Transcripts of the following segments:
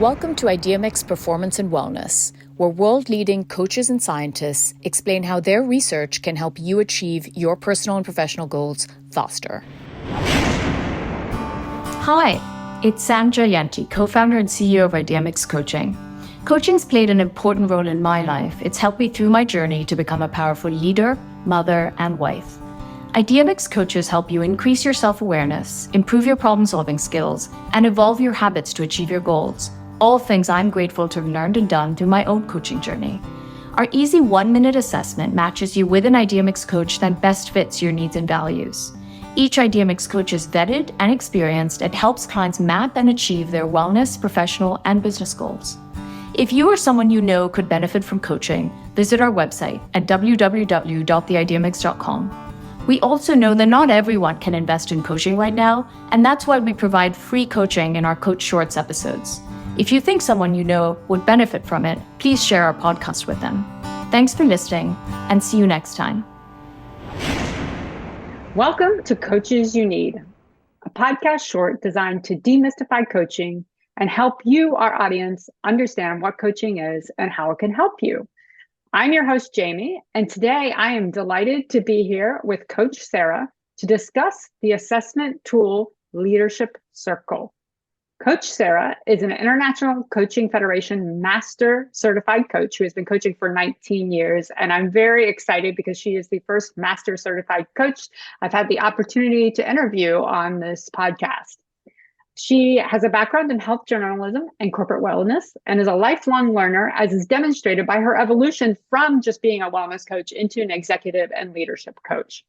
Welcome to ideamix Performance and Wellness, where world-leading coaches and scientists explain how their research can help you achieve your personal and professional goals faster. Hi, it's Sandra Yanti, co-founder and CEO of ideamix Coaching. Coaching's played an important role in my life. It's helped me through my journey to become a powerful leader, mother, and wife. ideamix coaches help you increase your self-awareness, improve your problem-solving skills, and evolve your habits to achieve your goals. All things I'm grateful to have learned and done through my own coaching journey. Our easy 1-minute assessment matches you with an ideamix coach that best fits your needs and values. Each ideamix coach is vetted and experienced and helps clients map and achieve their wellness, professional, and business goals. If you or someone you know could benefit from coaching, visit our website at www.theideamix.com. We also know that not everyone can invest in coaching right now, and that's why we provide free coaching in our Coach Shorts episodes. If you think someone you know would benefit from it, please share our podcast with them. Thanks for listening, and see you next time. Welcome to Coaches You Need, a podcast short designed to demystify coaching and help you, our audience, understand what coaching is and how it can help you. I'm your host, Jamie, and today I am delighted to be here with Coach Sarah to discuss the assessment tool Leadership Circle. Coach Sarah is an International Coaching Federation Master Certified Coach who has been coaching for 19 years. And I'm very excited because she is the first Master Certified Coach I've had the opportunity to interview on this podcast. She has a background in health journalism and corporate wellness and is a lifelong learner, as is demonstrated by her evolution from just being a wellness coach into an executive and leadership coach.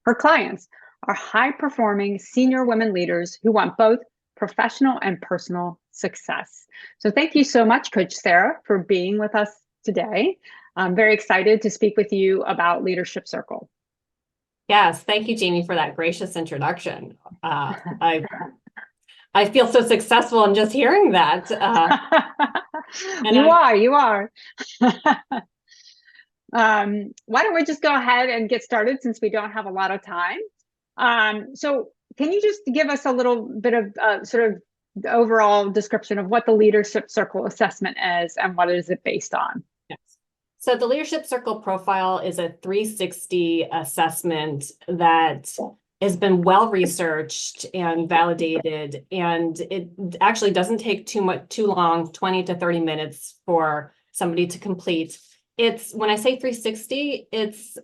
Her clients are high-performing senior women leaders who want both professional and personal success. So thank you so much, Coach Sarah, for being with us today. I'm very excited to speak with you about Leadership Circle. Yes, thank you, Jamie, for that gracious introduction. I feel so successful in just hearing that. You are. Why don't we just go ahead and get started since we don't have a lot of time? So can you just give us a little bit of sort of the overall description of what the Leadership Circle assessment is and what is it based on? Yes. So the Leadership Circle profile is a 360 assessment that has been well researched and validated, and it actually doesn't take too long, 20 to 30 minutes for somebody to complete. It's, when I say 360, it's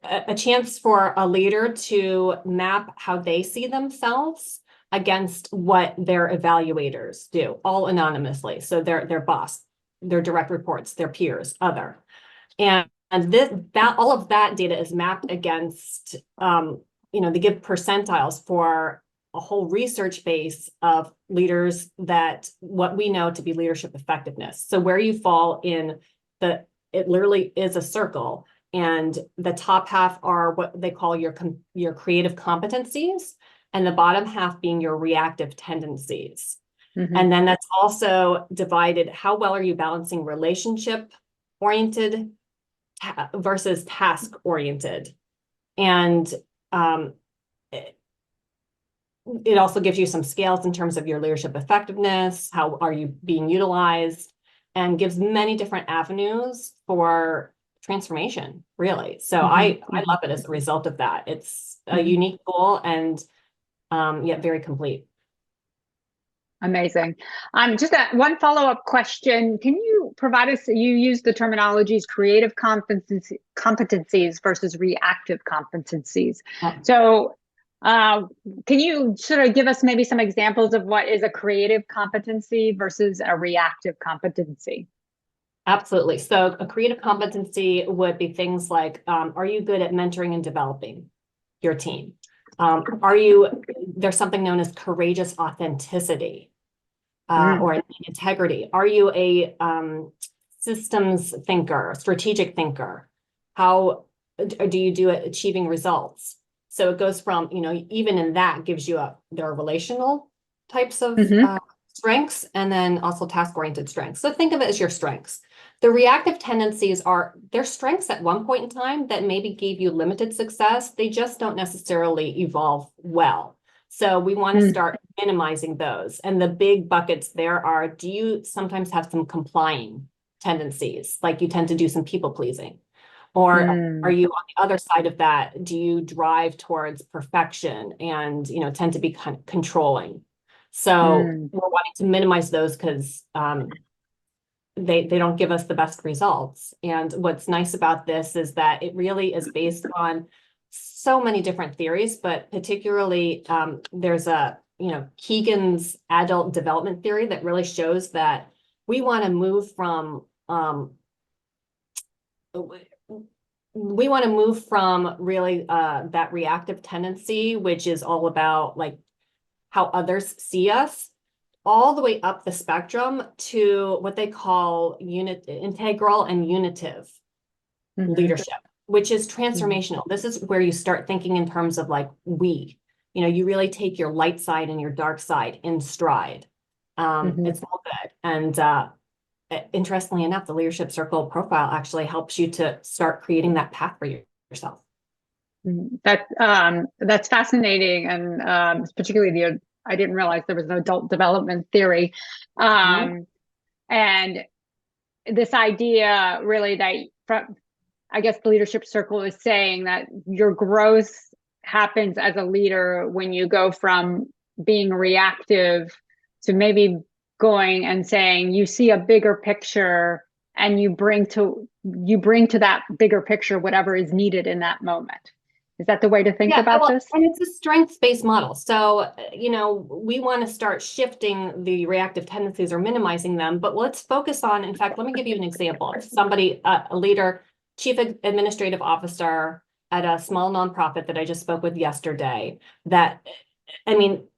a chance for a leader to map how they see themselves against what their evaluators do, all anonymously. So their boss, their direct reports, their peers, other. And all of that data is mapped against, they give percentiles for a whole research base of leaders that what we know to be leadership effectiveness. So where you fall in it literally is a circle. And the top half are what they call your creative competencies, and the bottom half being your reactive tendencies. Mm-hmm. And then that's also divided, how well are you balancing relationship-oriented versus task-oriented? And it also gives you some scales in terms of your leadership effectiveness, how are you being utilized, and gives many different avenues for transformation, really. So I love it as a result of that. It's a unique goal and yet very complete. Amazing. Just one follow-up question. Can you provide us, you use the terminologies creative competencies versus reactive competencies. So can you sort of give us maybe some examples of what is a creative competency versus a reactive competency? Absolutely. So a creative competency would be things like, are you good at mentoring and developing your team? There's something known as courageous authenticity or integrity. Are you a systems thinker, strategic thinker? How do you do at achieving results? So it goes from, even in that gives you there are relational types of strengths and then also task-oriented strengths. So think of it as your strengths. The reactive tendencies are their strengths at one point in time that maybe gave you limited success. They just don't necessarily evolve well. So we want to start minimizing those. And the big buckets there are, do you sometimes have some complying tendencies? Like you tend to do some people pleasing? Or are you on the other side of that? Do you drive towards perfection and, tend to be controlling? So we're wanting to minimize those because they don't give us the best results. And what's nice about this is that it really is based on so many different theories, but particularly there's Keegan's adult development theory that really shows that we want to move from really that reactive tendency, which is all about like how others see us, all the way up the spectrum to what they call integral and unitive leadership, which is transformational. This is where you start thinking in terms of like you really take your light side and your dark side in stride. It's all good. And interestingly enough, the leadership circle profile actually helps you to start creating that path for yourself. That's fascinating, and particularly I didn't realize there was an adult development theory, and this idea really that I guess the leadership circle is saying that your growth happens as a leader when you go from being reactive to maybe going and saying you see a bigger picture and you bring to that bigger picture whatever is needed in that moment. Is that the way to think about this? And it's a strengths-based model. So, we want to start shifting the reactive tendencies or minimizing them, but let's focus on, in fact, let me give you an example. Somebody, a leader, chief administrative officer at a small nonprofit that I just spoke with yesterday,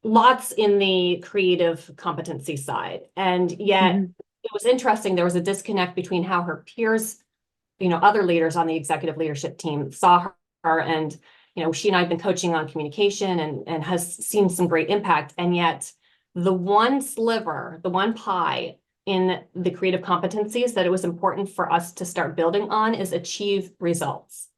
lots in the creative competency side. And yet it was interesting. There was a disconnect between how her peers, other leaders on the executive leadership team saw her. And, she and I have been coaching on communication and has seen some great impact. And yet the one sliver, the one pie in the creative competencies that it was important for us to start building on is achieve results.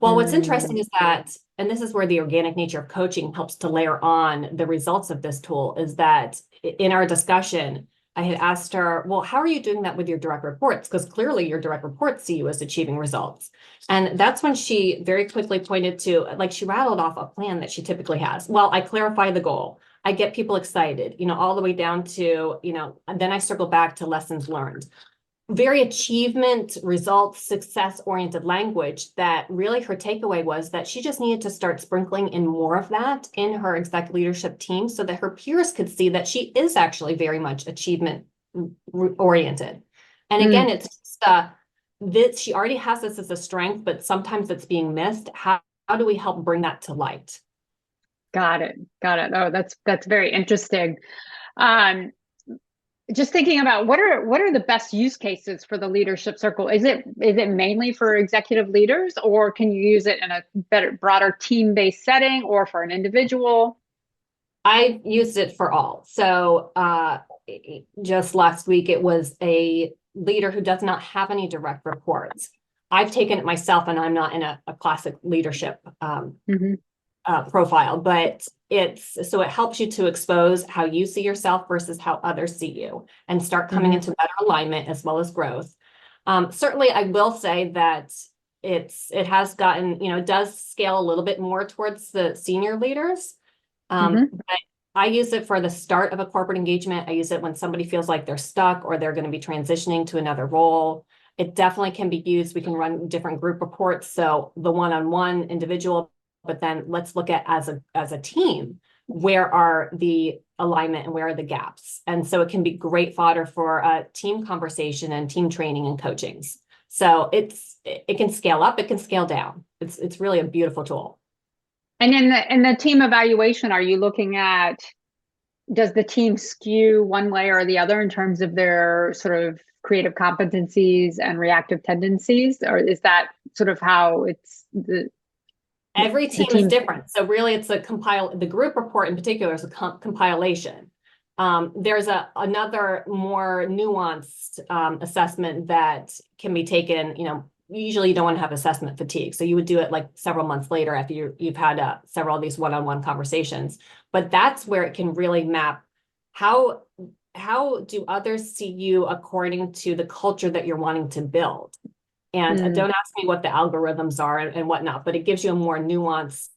Well, what's interesting is that, and this is where the organic nature of coaching helps to layer on the results of this tool, is that in our discussion, I had asked her, well, how are you doing that with your direct reports? Because clearly your direct reports see you as achieving results. And that's when she very quickly pointed to, like, she rattled off a plan that she typically has. Well, I clarify the goal. I get people excited, all the way down to, and then I circle back to lessons learned. Very achievement, results, success-oriented language that really her takeaway was that she just needed to start sprinkling in more of that in her exec leadership team so that her peers could see that she is actually very much achievement-oriented. And again, it's just this, she already has this as a strength, but sometimes it's being missed. How do we help bring that to light? Got it. Oh, that's very interesting. Just thinking about what are the best use cases for the leadership circle? Is it mainly for executive leaders, or can you use it in a broader team-based setting or for an individual? I used it for all. So just last week, it was a leader who does not have any direct reports. I've taken it myself, and I'm not in a classic leadership profile, but it helps you to expose how you see yourself versus how others see you and start coming into better alignment as well as growth. Certainly, I will say that it has gotten, it does scale a little bit more towards the senior leaders. But I use it for the start of a corporate engagement. I use it when somebody feels like they're stuck or they're going to be transitioning to another role. It definitely can be used. We can run different group reports. So the one-on-one individual, but then let's look at as a team, where are the alignment and where are the gaps? And so it can be great fodder for a team conversation and team training and coachings. So it can scale up, it can scale down. It's really a beautiful tool. And in the team evaluation, are you looking at, does the team skew one way or the other in terms of their sort of creative competencies and reactive tendencies? Or is that sort of how it's every team is different. So really it's the group report in particular is a compilation. There's another more nuanced assessment that can be taken, usually you don't want to have assessment fatigue. So you would do it like several months later after you've had several of these one-on-one conversations. But that's where it can really map how do others see you according to the culture that you're wanting to build. And don't ask me what the algorithms are and whatnot, but it gives you a more nuanced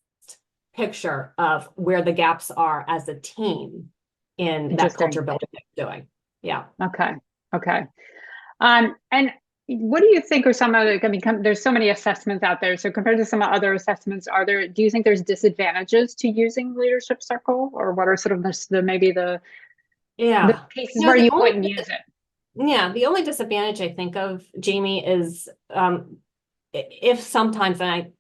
picture of where the gaps are as a team in that culture building that you're doing. Yeah. Okay. And what do you think are some other, there's so many assessments out there. So compared to some other assessments, do you think there's disadvantages to using Leadership Circle, or what are sort of the cases where you wouldn't use it? Yeah, the only disadvantage I think of, Jamie, is if sometimes, and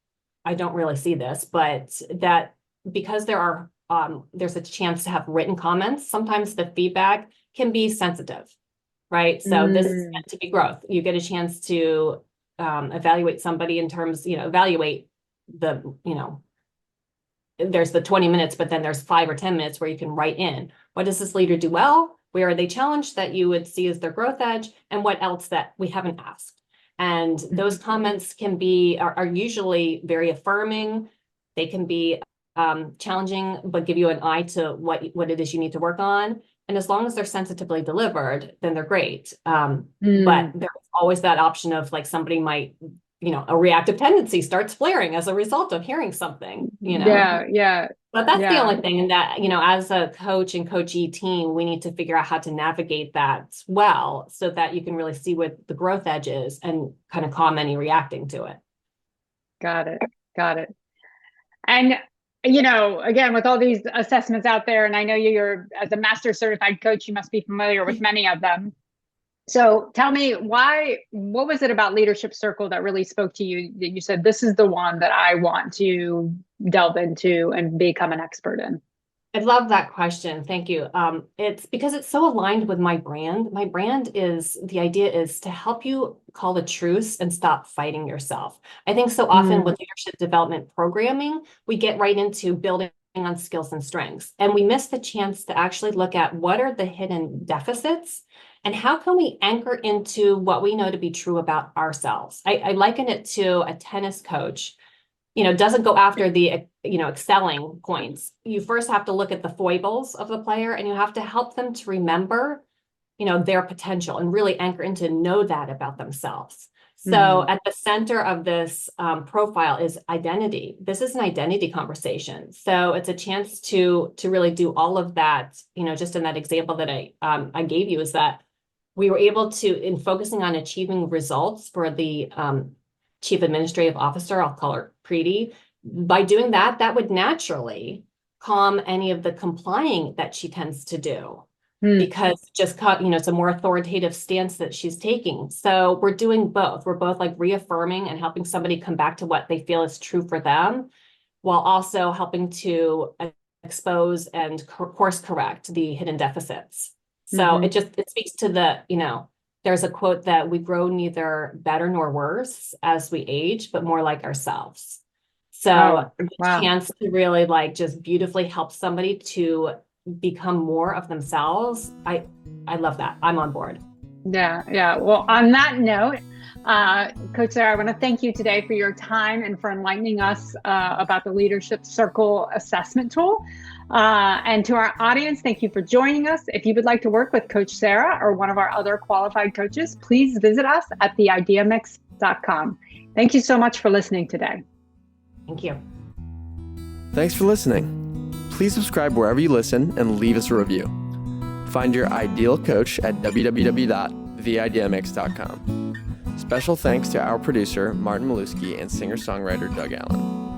I don't really see this, but that because there's a chance to have written comments, sometimes the feedback can be sensitive, right? So this is meant to be growth. You get a chance to evaluate somebody in terms, evaluate there's the 20 minutes, but then there's 5 or 10 minutes where you can write in, what does this leader do well? Where are they challenged that you would see as their growth edge? And what else that we haven't asked? And those comments are usually very affirming. They can be challenging, but give you an eye to what it is you need to work on. And as long as they're sensitively delivered, then they're great. But there's always that option of like somebody might, a reactive tendency starts flaring as a result of hearing something, Yeah. But that's the only thing, and that, as a coach and coachee team, we need to figure out how to navigate that well so that you can really see what the growth edge is and kind of calm any reacting to it. Got it. And, again, with all these assessments out there, and I know you're, as a master certified coach, you must be familiar with many of them. So tell me what was it about Leadership Circle that really spoke to you, that you said, this is the one that I want to delve into and become an expert in? I love that question. Thank you. It's because it's so aligned with my brand. My brand the idea is to help you call the truce and stop fighting yourself. I think so often with leadership development programming, we get right into building on skills and strengths, and we miss the chance to actually look at what are the hidden deficits and how can we anchor into what we know to be true about ourselves. I liken it to a tennis coach, doesn't go after the, excelling points. You first have to look at the foibles of the player, and you have to help them to remember, their potential and really anchor into know that about themselves. So at the center of this profile is identity. This is an identity conversation. So it's a chance to really do all of that, just in that example that I gave you, is that we were able to, in focusing on achieving results for the Chief Administrative Officer, I'll call her Preeti. By doing that, that would naturally calm any of the complying that she tends to do, because it's a more authoritative stance that she's taking. So we're doing both. We're both like reaffirming and helping somebody come back to what they feel is true for them, while also helping to expose and course correct the hidden deficits. So it speaks to there's a quote that we grow neither better nor worse as we age, but more like ourselves. So the chance to really just beautifully help somebody to become more of themselves. I love that. I'm on board. Yeah. Well, on that note, Coach Sarah, I want to thank you today for your time and for enlightening us about the Leadership Circle assessment tool. And to our audience, thank you for joining us. If you would like to work with Coach Sarah or one of our other qualified coaches, please visit us at theideamix.com. Thank you so much for listening today. Thank you. Thanks for listening. Please subscribe wherever you listen and leave us a review. Find your ideal coach at www.theideamix.com. Special thanks to our producer, Martin Maluski, and singer-songwriter Doug Allen.